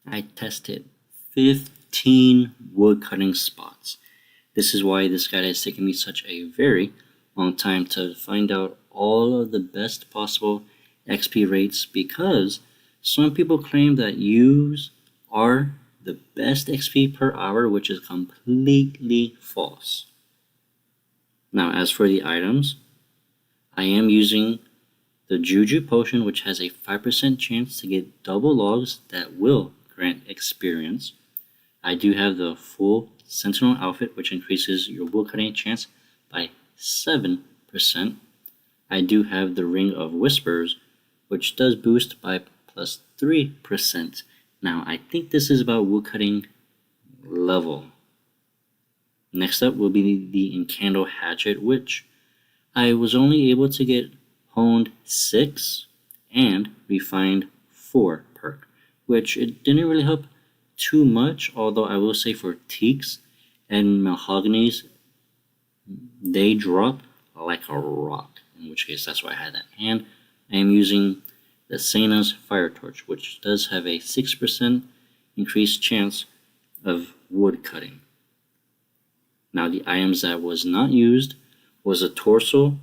I tested 15 woodcutting spots. This is why this guide has taken me such a very long time to find out all of the best possible XP rates, because some people claim that yews are the best XP per hour, which is completely false. Now, as for the items, I am using the Juju potion, which has a 5% chance to get double logs that will grant experience. I do have the full Sentinel outfit, which increases your woodcutting chance by 7%. I do have the Ring of Whispers, which does boost by plus 3%. Now, I think this is about woodcutting level. Next up will be the Imcando hatchet, which I was only able to get honed 6 and refined 4 perk, which it didn't really help too much, although I will say for teaks and mahoganies, they drop like a rock, in which case that's why I had that. And I am using the Sena's Fire Torch, which does have a 6% increased chance of wood cutting. Now, the items that was not used was a Torso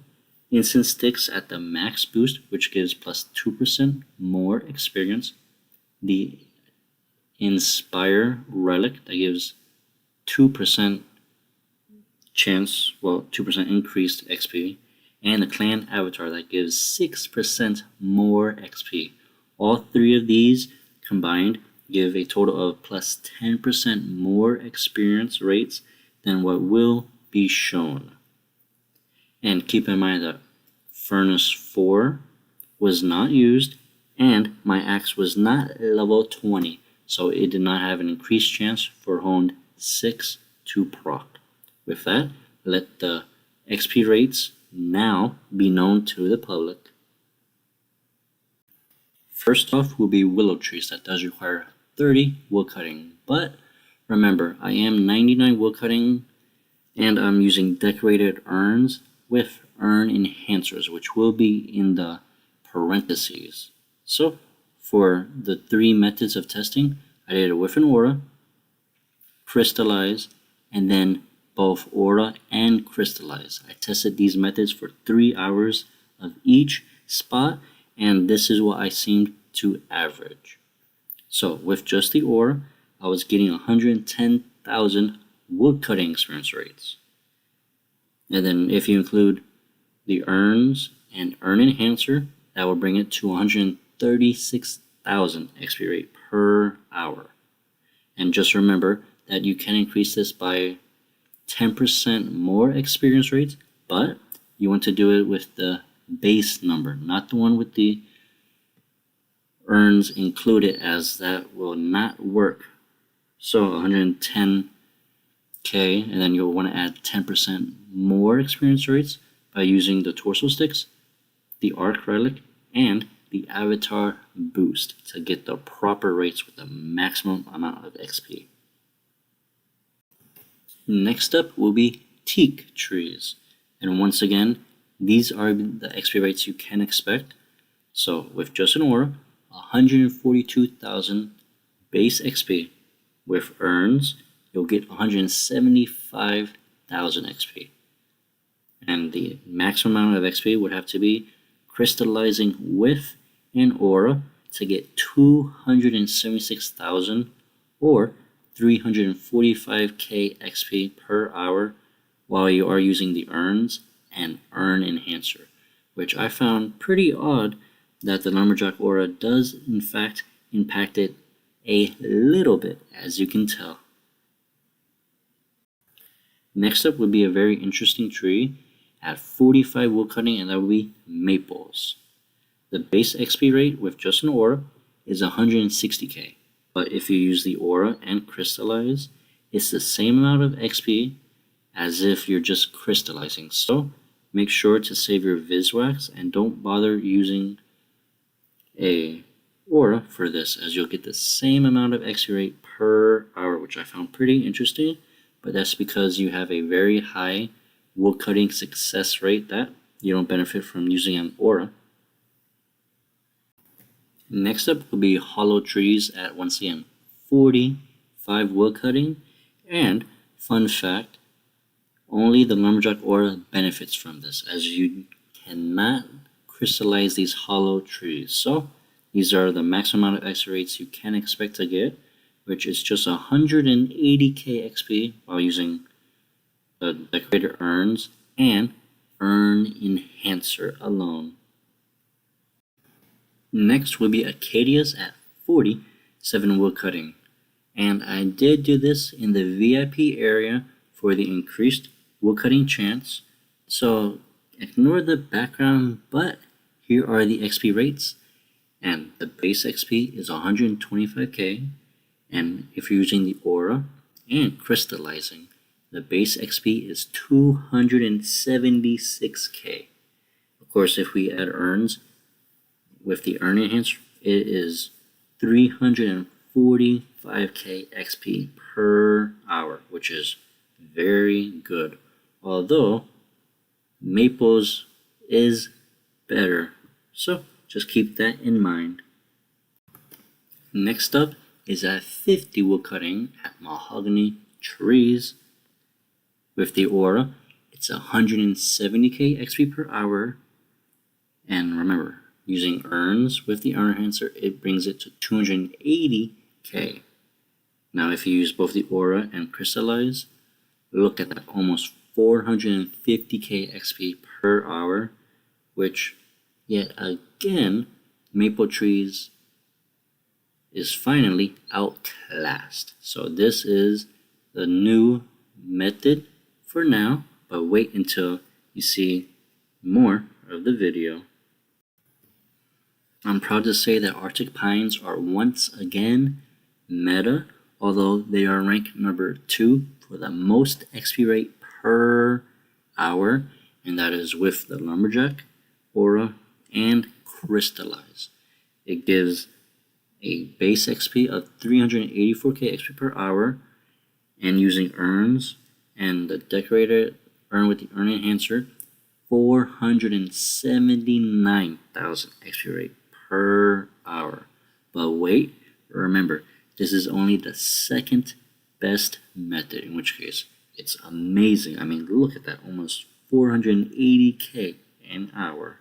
Instant Sticks at the max boost, which gives plus 2% more experience. The Inspire Relic that gives 2% chance, 2% increased XP. And the Clan Avatar that gives 6% more XP. All three of these combined give a total of plus 10% more experience rates than what will be shown. And keep in mind that Furnace 4 was not used, and my axe was not level 20, so it did not have an increased chance for honed 6 to proc. With that, let the XP rates now be known to the public. First off will be Willow trees. That does require 30 woodcutting, but remember, I am 99 woodcutting and I'm using decorated urns with urn enhancers, which will be in the parentheses. So for the 3 methods of testing, I did it with an aura, crystallize, and then both aura and crystallize. I tested these methods for 3 hours of each spot, and this is what I seemed to average. So with just the aura, I was getting 110,000 woodcutting experience rates. And then if you include the urns and urn enhancer, that will bring it to 136,000 XP rate per hour. And just remember that you can increase this by 10% more experience rates, but you want to do it with the base number, not the one with the urns included, as that will not work. So 110k, and then you'll want to add 10% more experience rates by using the Torso Sticks, the Arc Relic, and the Avatar Boost to get the proper rates with the maximum amount of XP. Next up will be Teak trees, and once again, these are the XP rates you can expect. So with just an aura, 142,000 base XP. With urns, you'll get 175,000 XP. And the maximum amount of XP would have to be crystallizing with an aura to get 276,000 or 345k XP per hour, while you are using the urns and urn enhancer, which I found pretty odd that the Lumberjack aura does in fact impact it a little bit, as you can tell. Next up would be a very interesting tree at 45 woodcutting, and that would be maples. The base XP rate with just an aura is 160k, but if you use the aura and crystallize, it's the same amount of XP as if you're just crystallizing. So make sure to save your Viswax and don't bother using a aura for this, as you'll get the same amount of XP rate per hour, which I found pretty interesting, but that's because you have a very high woodcutting success rate that you don't benefit from using an aura. Next up will be hollow trees at, once again, 45 woodcutting, and fun fact, only the lumberjack aura benefits from this, as you cannot crystallize these hollow trees. So these are the maximum amount of XP rates you can expect to get, which is just 180k XP while using the decorator urns and urn enhancer alone. Next will be Acadias at 47 woodcutting, and I did do this in the VIP area for the increased woodcutting chance, so ignore the background, but here are the XP rates, and the base XP is 125k, and if you're using the aura and crystallizing, the base XP is 276k. Of course, if we add urns with the urn enhancer, it is 345k XP per hour, which is very good. Although Maples is better, so just keep that in mind. Next up is at 50 woodcutting at mahogany trees. With the aura, it's 170k XP per hour, and remember, using urns with the urn enhancer, it brings it to 280k. Now if you use both the aura and crystallize, look at that, almost 450k XP per hour, which yet again, maple trees is finally outclassed. So this is the new method for now, but wait until you see more of the video. I'm proud to say that Artic Pines are once again meta, although they are ranked number 2 for the most XP rate per hour, and that is with the lumberjack, aura, and crystallize. It gives a base XP of 384k XP per hour, and using urns and the decorator urn with the urn enhancer, 479,000 XP rate per hour. But wait, remember, this is only the second best method, in which case it's amazing. I mean, look at that, almost 480k an hour.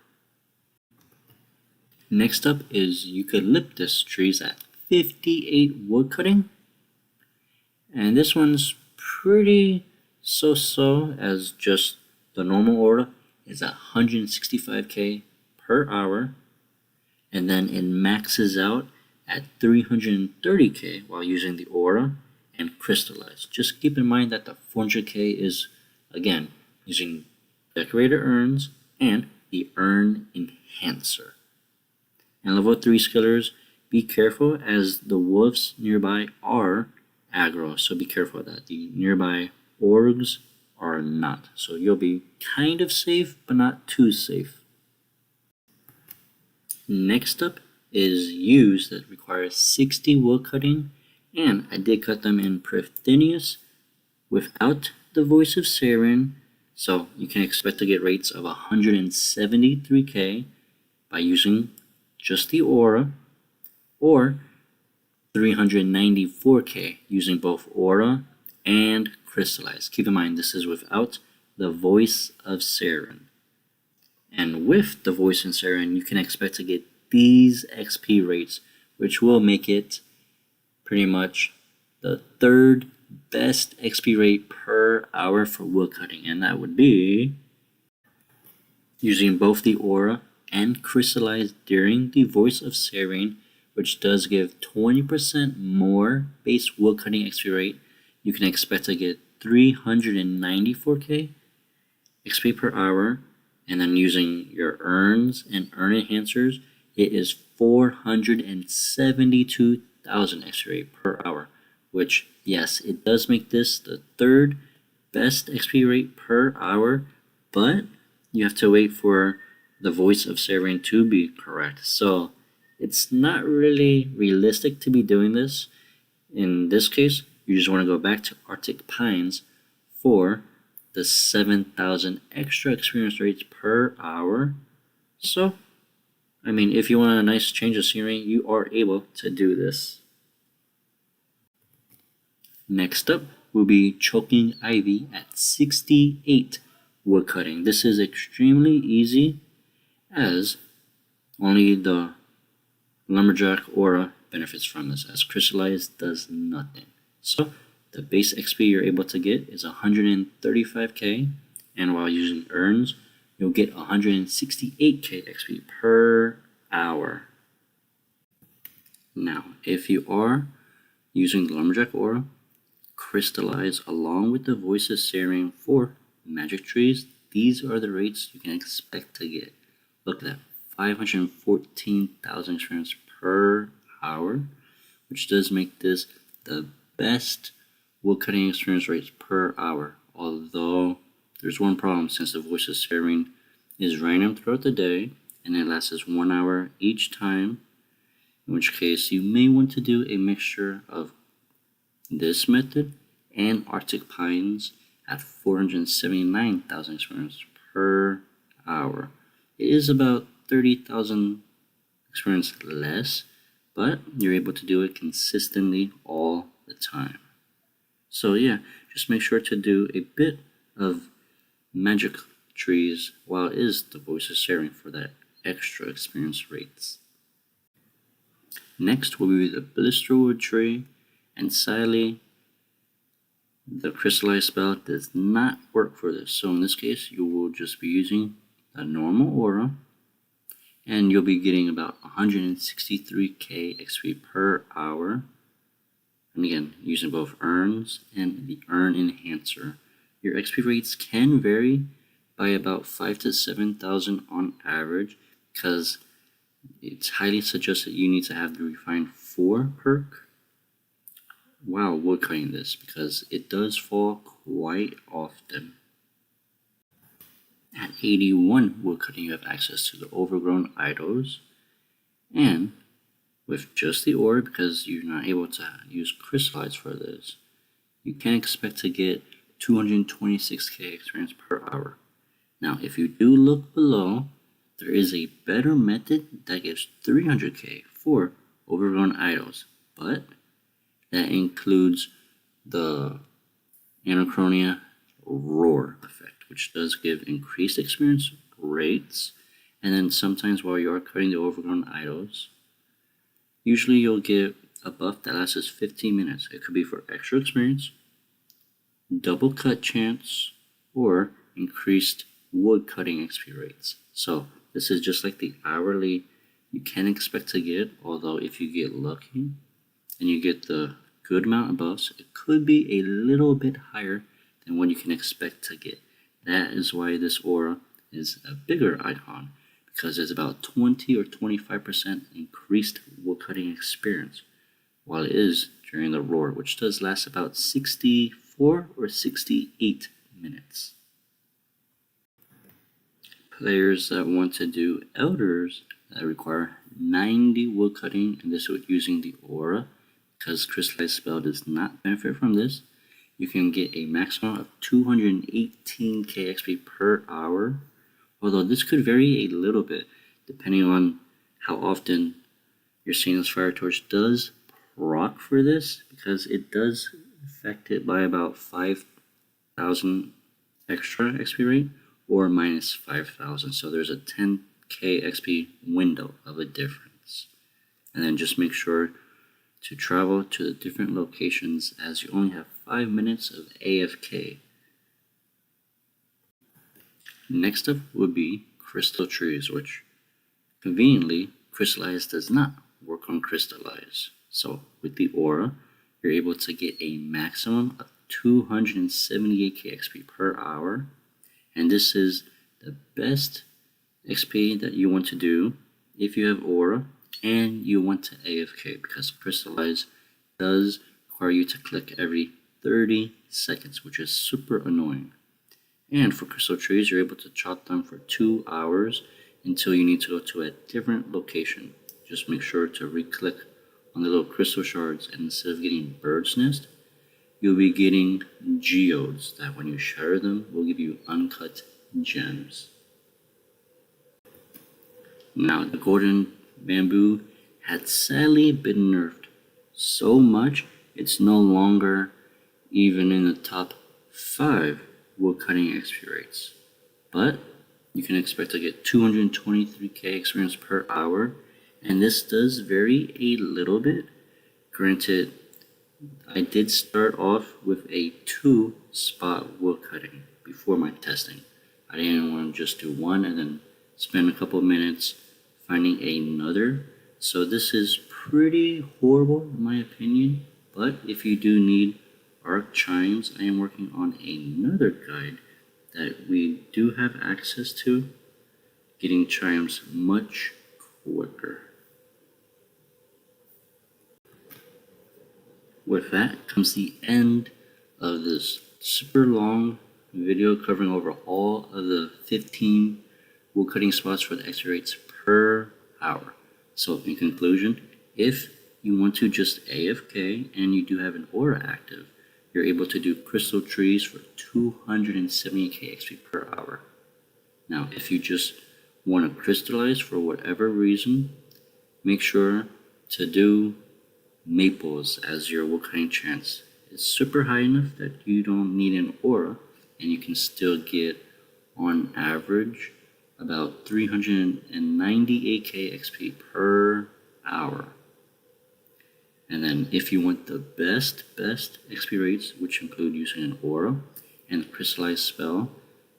Next up is Eucalyptus trees at 58 woodcutting, and this one's pretty so-so, as just the normal aura is 165k per hour, and then it maxes out at 330k while using the aura and crystallize. Just keep in mind that the 400k is, again, using decorator urns and the urn enhancer. And level 3 skillers, be careful, as the wolves nearby are aggro, so be careful of that. The nearby orgs are not, so you'll be kind of safe, but not too safe. Next up is yews that require 60 wood cutting, and I did cut them in Prefthinius without the voice of Saren, so you can expect to get rates of 173k by using just the aura, or 394k using both aura and crystallize. Keep in mind, this is without the voice of Saren. And with the voice in Saren, you can expect to get these XP rates, which will make it pretty much the third best XP rate per hour for woodcutting, and that would be using both the aura and crystallize during the voice of Saren, which does give 20% more base woodcutting XP rate. You can expect to get 394k XP per hour, and then using your urns and urn enhancers, it is 472,000 XP rate per hour, which, yes, it does make this the third best XP rate per hour, but you have to wait for the voice of Saren to be correct. So it's not really realistic to be doing this. In this case, you just want to go back to Artic Pines for the 7,000 extra experience rates per hour. So, I mean, if you want a nice change of scenery, you are able to do this. Next up will be Choking Ivy at 68 Woodcutting. This is extremely easy as only the Lumberjack aura benefits from this, as Crystallize does nothing. So the base XP you're able to get is 135k, and while using urns, you'll get 168k XP per hour. Now, if you are using the Lumberjack aura, Crystallize along with the Voices Searing for magic trees, these are the rates you can expect to get. Look at that, 514,000 experience per hour, which does make this the best woodcutting experience rates per hour. Although there's one problem, since the Voices Searing is random throughout the day and it lasts 1 hour each time, in which case you may want to do a mixture of this method and Artic Pines at 479,000 experience per hour. It is about 30,000 experience less, but you're able to do it consistently all the time. So yeah, just make sure to do a bit of magic trees while it is the Voices Sharing for that extra experience rates. Next will be the Blisterwood tree, and sadly the Crystallize spell does not work for this. So in this case, you will just be using a normal aura, and you'll be getting about 163k XP per hour. And again, using both urns and the urn enhancer. Your XP rates can vary by about 5 to 7,000 on average, because it's highly suggested you need to have the Refine 4 perk while woodcutting this, because it does fall quite often. At 81 woodcutting, you have access to the Overgrown Idols, and with just the ore, because you're not able to use Crystallize for this, you can expect to get 226k experience per hour. Now, if you do look below, there is a better method that gives 300k for Overgrown Idols, but that includes the Anachronia Roar effect, which does give increased experience rates. And then sometimes while you are cutting the Overgrown Idols, usually you'll get a buff that lasts 15 minutes. It could be for extra experience, double cut chance, or increased wood cutting XP rates. So this is just like the hourly you can expect to get, although if you get lucky and you get the good amount of buffs, it could be a little bit higher than what you can expect to get. That is why this aura is a bigger icon, because it's about 20 or 25% increased woodcutting experience, while it is during the roar, which does last about 64 or 68 minutes. Players that want to do elders that require 90 woodcutting, and this with using the aura, because Crystallize spell does not benefit from this, you can get a maximum of 218k XP per hour, although this could vary a little bit depending on how often your Stainless Fire Torch does proc for this, because it does affect it by about 5,000 extra XP rate or minus 5,000. So there's a 10k XP window of a difference. And then just make sure to travel to the different locations, as you only have 5 minutes of AFK. Next up would be Crystal Trees, which conveniently Crystallize does not work on Crystallize. So with the aura, you're able to get a maximum of 278k XP per hour, and this is the best XP that you want to do if you have aura and you want to AFK, because Crystallize does require you to click every 30 seconds, which is super annoying. And for Crystal Trees, you're able to chop them for 2 hours until you need to go to a different location. Just make sure to re-click on the little crystal shards, and instead of getting Bird's Nest, you'll be getting geodes that when you shatter them will give you uncut gems. Now, the golden bamboo had sadly been nerfed so much it's no longer even in the top 5 woodcutting XP rates. But you can expect to get 223k experience per hour, and this does vary a little bit. Granted, I did start off with a 2-spot woodcutting before my testing. I didn't want to just do one and then spend a couple minutes finding another. So this is pretty horrible in my opinion, but if you do need arc chimes, I am working on another guide that we do have access to, getting chimes much quicker. With that comes the end of this super long video covering over all of the 15 woodcutting spots for the XP rates per hour. So in conclusion, if you want to just AFK and you do have an aura active, you're able to do crystal trees for 270k XP per hour. Now, if you just want to crystallize for whatever reason, make sure to do maples as your woodcutting chance. It's super high enough that you don't need an aura, and you can still get, on average, about 398k XP per hour. And then if you want the best XP rates, which include using an aura and a crystallized spell,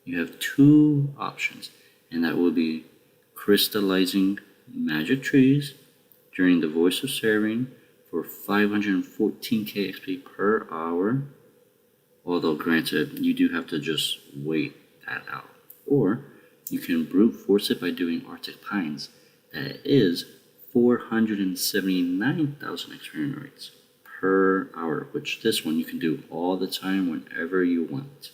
you have 2 options, and that will be crystallizing magic trees during the Voice of Seraphine for 514k XP per hour, although granted, you do have to just wait that out. Or you can brute force it by doing Artic Pines. That is 479,000 experience rates per hour, which this one you can do all the time whenever you want.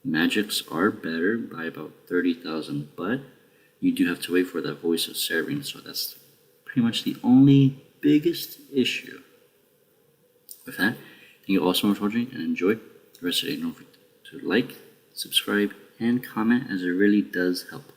Magics are better by about 30,000, but you do have to wait for that Voice of Seraphine, so that's pretty much the only biggest issue. With that, thank you all so much for watching and enjoy the rest of the day. Don't forget to like, subscribe, and comment, as it really does help.